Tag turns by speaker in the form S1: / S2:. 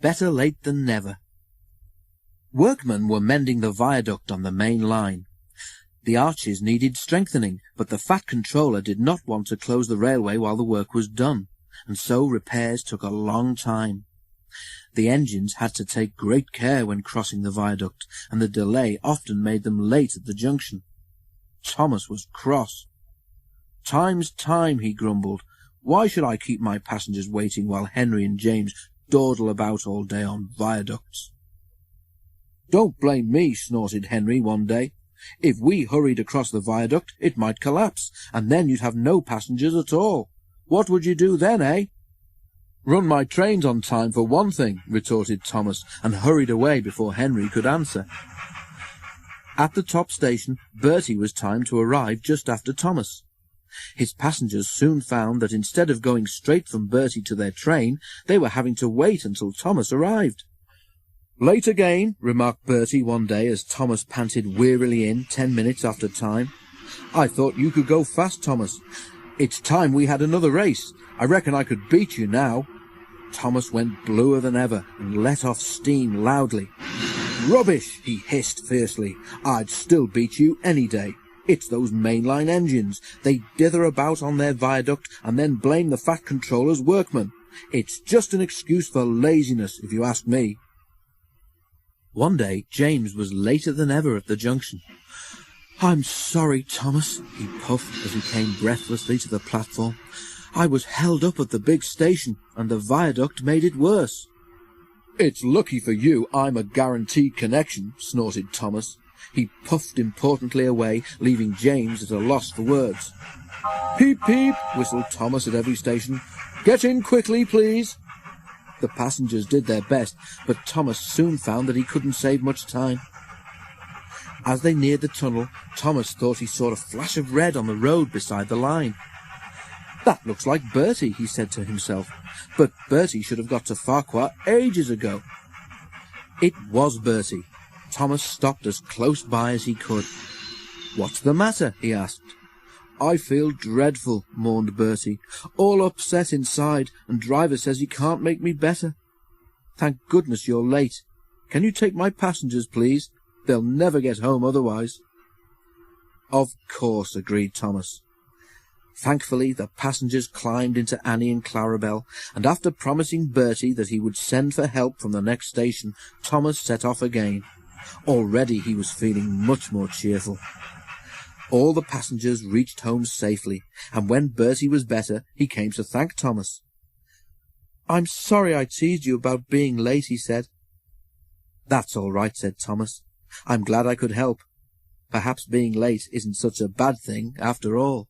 S1: Better late than never. Workmen were mending the viaduct on the main line. The arches needed strengthening, but the Fat Controller did not want to close the railway while the work was done, and so repairs took a long time. The engines had to take great care when crossing the viaduct, and the delay often made them late at the junction. Thomas was cross. "Time's time," he grumbled. "Why should I keep my passengers waiting while Henry and James dawdle about all day on viaducts?" "Don't blame me," snorted Henry one day. "If we hurried across the viaduct, it might collapse, and then you'd have no passengers at all. What would you do then, eh?" "Run my trains on time for one thing," retorted Thomas, and hurried away before Henry could answer. At the top station, Bertie was timed to arrive just after Thomas. His passengers soon found that instead of going straight from Bertie to their train, they were having to wait until Thomas arrived. "Late again," remarked Bertie one day as Thomas panted wearily in 10 minutes after time. "I thought you could go fast, Thomas. It's time we had another race. I reckon I could beat you now." Thomas went bluer than ever and let off steam loudly. "Rubbish," he hissed fiercely. "I'd still beat you any day. It's those mainline engines. They dither about on their viaduct and then blame the Fat Controller's workmen. It's just an excuse for laziness, if you ask me." One day James was later than ever at the junction. "I'm sorry, Thomas," he puffed as he came breathlessly to the platform. "I was held up at the big station, and the viaduct made it worse." "It's lucky for you I'm a guaranteed connection," snorted Thomas. He puffed importantly away, leaving James at a loss for words. "Peep, peep," whistled Thomas at every station. "Get in quickly, please." The passengers did their best, but Thomas soon found that he couldn't save much time. As they neared the tunnel, Thomas thought he saw a flash of red on the road beside the line. "That looks like Bertie," he said to himself, "but Bertie should have got to Farquhar ages ago." It was Bertie. Thomas stopped as close by as he could. "What's the matter?" he asked. "I feel dreadful," mourned Bertie. "All upset inside, and driver says he can't make me better." "Thank goodness you're late. Can you take my passengers, please? They'll never get home otherwise." "Of course," agreed Thomas. Thankfully, the passengers climbed into Annie and Clarabel, and after promising Bertie that he would send for help from the next station, Thomas set off again. Already he was feeling much more cheerful. All the passengers reached home safely, and when Bertie was better, he came to thank Thomas. "I'm sorry I teased you about being late," he said. "That's all right," said Thomas. "I'm glad I could help. Perhaps being late isn't such a bad thing after all."